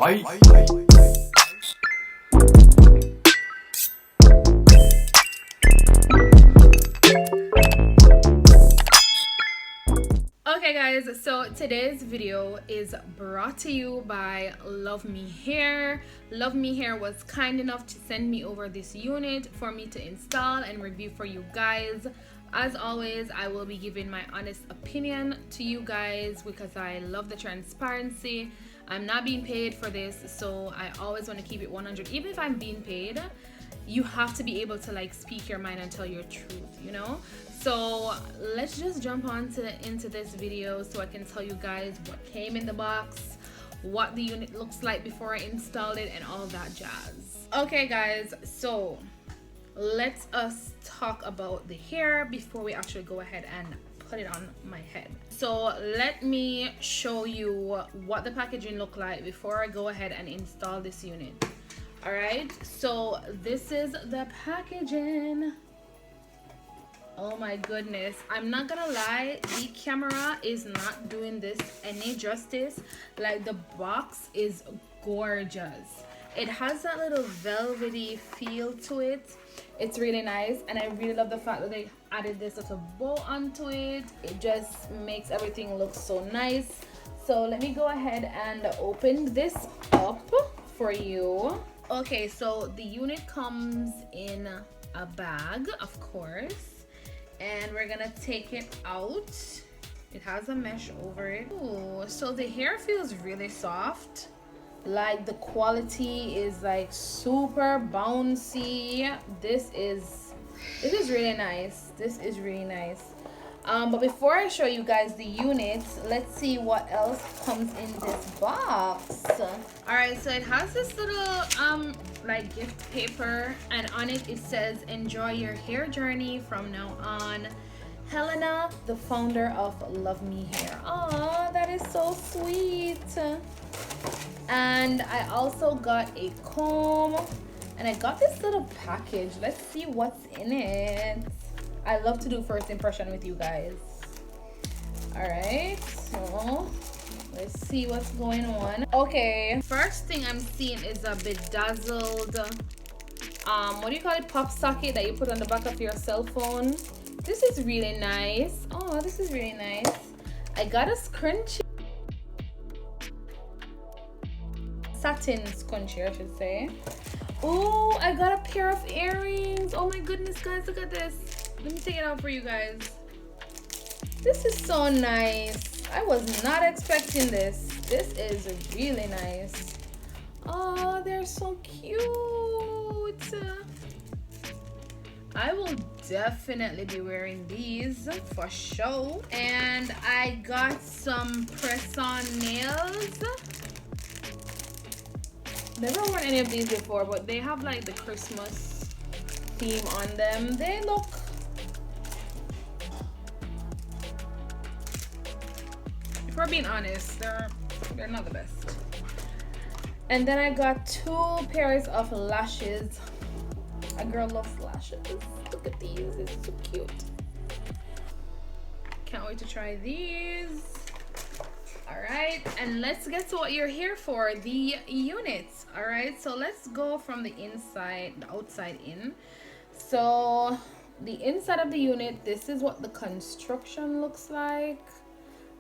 Bye. Okay guys, so today's video is brought to you by Luvme Hair. Luvme Hair was kind enough to send me over this unit for me to install and review for you guys. As always, I will be giving my honest opinion to you guys because I love the transparency. I'm not being paid for this, so I always want to keep it 100. Even if I'm being paid, you have to be able to like speak your mind and tell your truth, you know? So let's just jump on into this video so I can tell you guys what came in the box, what the unit looks like before I installed it, and all that jazz. Okay guys, so let's us talk about the hair before we actually go ahead and put it on my head. So let me show you what the packaging look like before I go ahead and install this unit. All right, so this is the packaging. Oh my goodness, I'm not gonna lie, the camera is not doing this any justice. Like, the box is gorgeous. It has that little velvety feel to it. It's really nice, and I really love the fact that they added this little bow onto it. It just makes everything look so nice. So let me go ahead and open this up for you. Okay, so the unit comes in a bag, of course, and we're gonna take it out. It has a mesh over it. Ooh, so the hair feels really soft. Like, the quality is like super bouncy. This is really nice. This is really nice. But before I show you guys the unit, let's see what else comes in this box. All right, so it has this little like gift paper, and on it says, "Enjoy your hair journey from now on. Helena, the founder of Luvme Hair." Oh, that is so sweet. And I also got a comb, and I got this little package. Let's see what's in it. I love to do first impression with you guys. All right, so let's see what's going on. Okay, first thing I'm seeing is a bedazzled what do you call it, pop socket that you put on the back of your cell phone. This is really nice. Oh, this is really nice. I got a scrunchie, satin scrunchie I should say. Oh, I got a pair of earrings. Oh my goodness guys, look at this. Let me take it out for you guys. This is so nice. I was not expecting this. This is really nice. Oh, they're so cute. I will definitely be wearing these for show. And I got some press-on nails. Never worn any of these before, but they have like the Christmas theme on them. They look, if we're being honest, they're not the best. And then I got 2 pairs of lashes. A girl loves lashes. Look at these, it's so cute. Can't wait to try these. All right, and let's get to what you're here for, the units. All right, so let's go from the inside, the outside in. So the inside of the unit, this is what the construction looks like.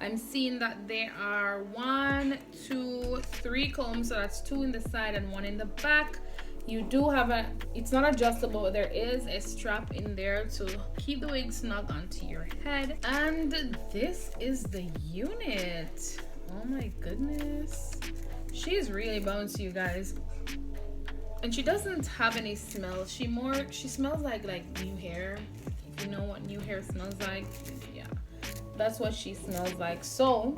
I'm seeing that there are 1, 2, 3 combs, so that's 2 in the side and 1 in the back. You do have it's not adjustable, but there is a strap in there to keep the wig snug onto your head. And this is the unit. Oh my goodness. She's really bouncy, you guys. And she doesn't have any smell. She smells like new hair. If you know what new hair smells like, yeah. That's what she smells like. So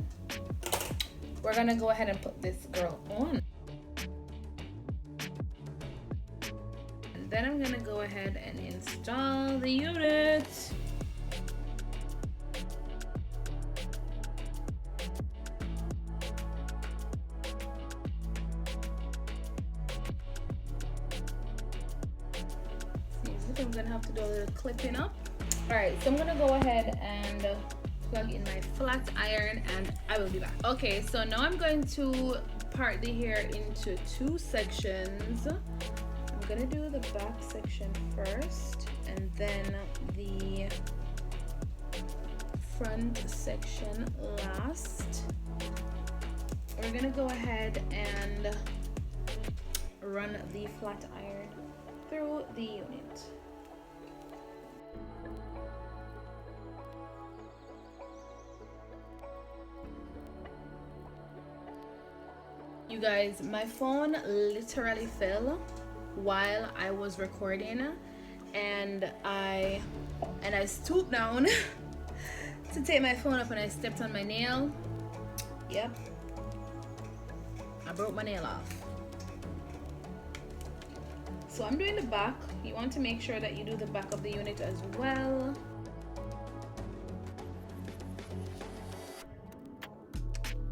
we're gonna go ahead and put this girl on. Then I'm gonna go ahead and install the unit. I'm gonna have to do a little clipping up. All right, so I'm gonna go ahead and plug in my flat iron and I will be back. Okay, so now I'm going to part the hair into two sections. I'm gonna do the back section first and then the front section last. We're gonna go ahead and run the flat iron through the unit. You guys, my phone literally fell while I was recording, and I stooped down to take my phone up and I stepped on my nail. Yep, I broke my nail off. So I'm doing the back. You want to make sure that you do the back of the unit as well.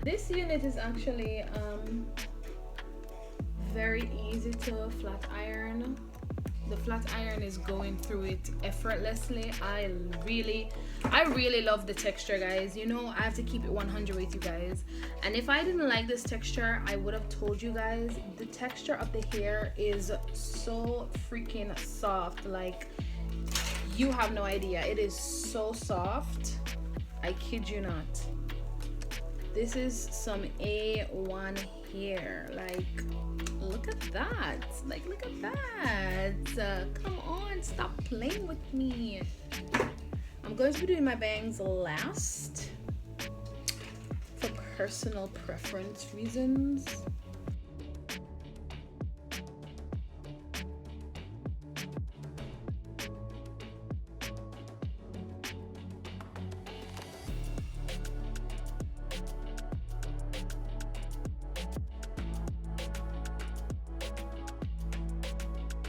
This unit is actually very easy to flat iron. The flat iron is going through it effortlessly. I really love the texture, guys. You know, I have to keep it 100 with you guys, and if I didn't like this texture, I would have told you guys. The texture of the hair is so freaking soft, like you have no idea. It is so soft, I kid you not. This is some A1 hair. Like, look at that. Like, look at that. Come on, stop playing with me. I'm going to be doing my bangs last for personal preference reasons.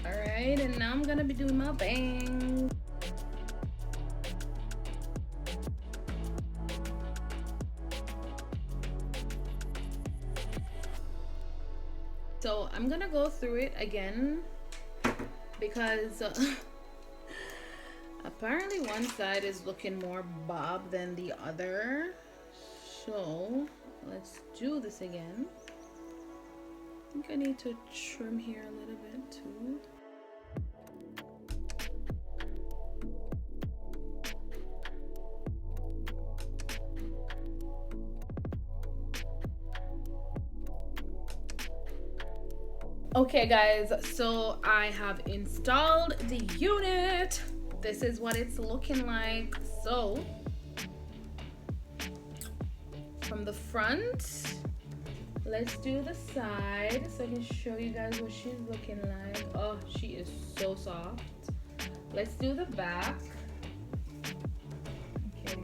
Alright, and now I'm gonna be doing my bangs. So I'm gonna go through it again because apparently one side is looking more bob than the other. So let's do this again. I think I need to trim here a little bit too. Okay guys, so I have installed the unit. This is what it's looking like. So from the front, let's do the side so I can show you guys what she's looking like. Oh, she is so soft. Let's do the back. Okay.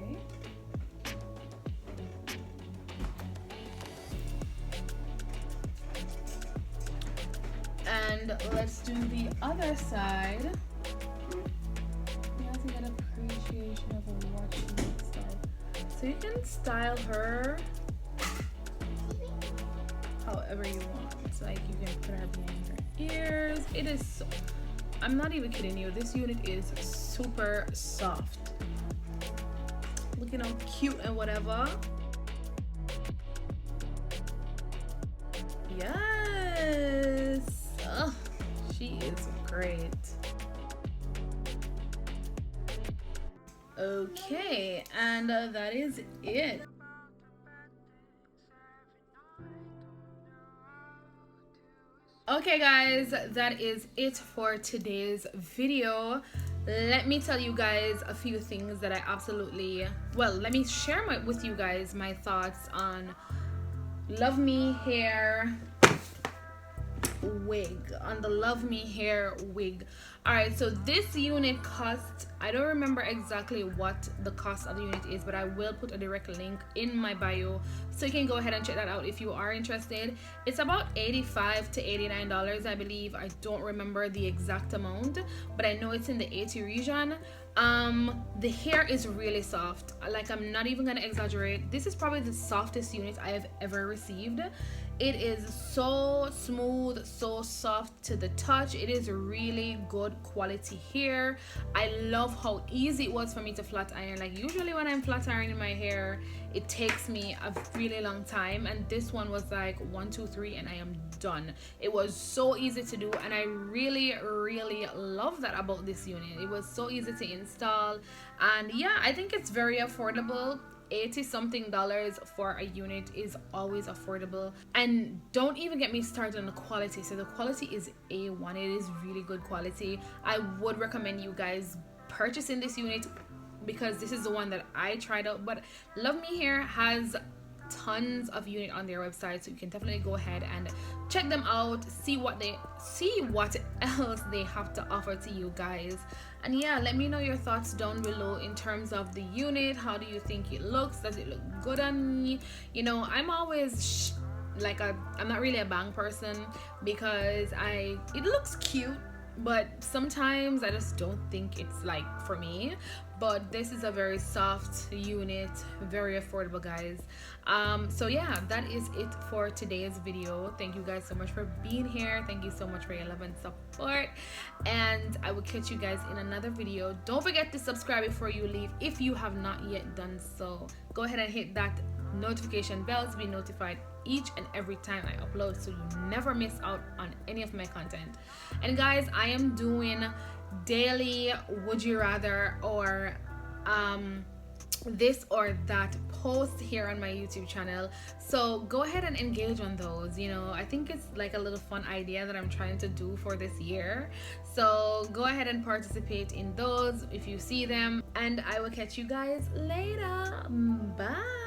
And let's do the other side. You have to get an appreciation of what she looks like. So you can style her however you want. It's like you can put her behind her ears. It is so, I'm not even kidding you, this unit is super soft. Looking all cute and whatever. Yes. Oh, she is great. Okay, and that is it. Okay guys, that is it for today's video. Let me tell you guys a few things that I absolutely, well, let me share with you guys my thoughts on Luvme hair wig, on the Luvme hair wig. All right, so this unit cost, I don't remember exactly what the cost of the unit is, but I will put a direct link in my bio so you can go ahead and check that out if you are interested. It's about $85 to $89, I believe. I don't remember the exact amount, but I know it's in the 80 region. The hair is really soft. Like, I'm not even gonna exaggerate. This is probably the softest unit I have ever received. It is so smooth, so soft to the touch. It is really good quality hair. I love how easy it was for me to flat iron. Like usually when I'm flat ironing my hair, it takes me a really long time, and this one was like 1 2 3 and I am done. It was so easy to do, and I really love that about this unit. It was so easy to install, and yeah, I think it's very affordable. 80 something dollars for a unit is always affordable. And don't even get me started on the quality. So the quality is A1. It is really good quality. I would recommend you guys purchasing this unit because this is the one that I tried out. But Love Me Hair has tons of unit on their website, so you can definitely go ahead and check them out, see what else they have to offer to you guys. And yeah, let me know your thoughts down below in terms of the unit. How do you think it looks? Does it look good on me? You know, I'm always I'm not really a bang person because it looks cute, but sometimes I just don't think it's like for me. But this is a very soft unit, very affordable, guys. So yeah, that is it for today's video. Thank you guys so much for being here. Thank you so much for your love and support, and I will catch you guys in another video. Don't forget to subscribe before you leave if you have not yet done so. Go ahead and hit that notification bell to be notified each and every time I upload, so you never miss out on any of my content. And guys, I am doing daily would you rather or this or that post here on my YouTube channel, so go ahead and engage on those. You know, I think it's like a little fun idea that I'm trying to do for this year, so go ahead and participate in those if you see them, and I will catch you guys later. Bye.